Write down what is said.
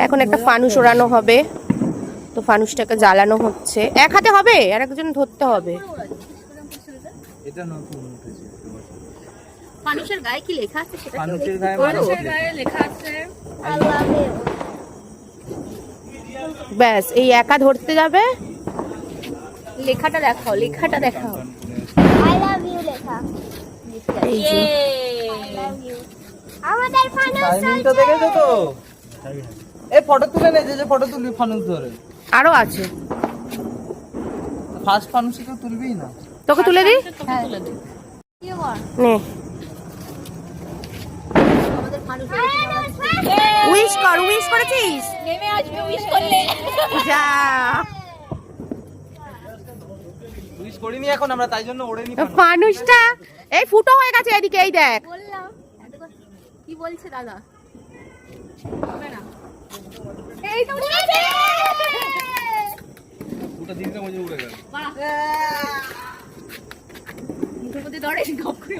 এখন একটা ফানুস ওড়ানো হবে, তো ফানুসটাকে জ্বালানো হচ্ছে। এক হাতে হবে আর একজন ধরতে হবে। এটা নতুন উঠেছে। ফানুসের গায়ে কি লেখা আছে সেটা? ফানুসের গায়ে লেখা আছে I love you. ব্যাস এই একা ধরতে যাবে। লেখাটা দেখাও, লেখাটা দেখাও। I love you লেখা। এই যে I love you. আমাদের ফানুস টাইমিংটা দেখেছো তো? এই ফটো তুলে নে, যে ফটো তুলবি ফানুস ধরে। আরো আছে, ফার্স্ট ফানুসে তো তুলবিই না। তোকে তুলে দিই। তুলে দে। কি বল? নে উইশ কর, উইশ করেছিস? নেমে আসবে উইশ করলে। যা উইশ করিনি এখন আমরা, তাই জন্য ওড়েনি ফানুস। ফানুসটা এই ফুটো হয়ে গেছে এদিকে, এই দেখ। বললাম কি বলছে দাদা? এই তো উঠেছে। ওটা দিনটা মজে উড়ে গেল। মুখের মধ্যে ধরে গপ করে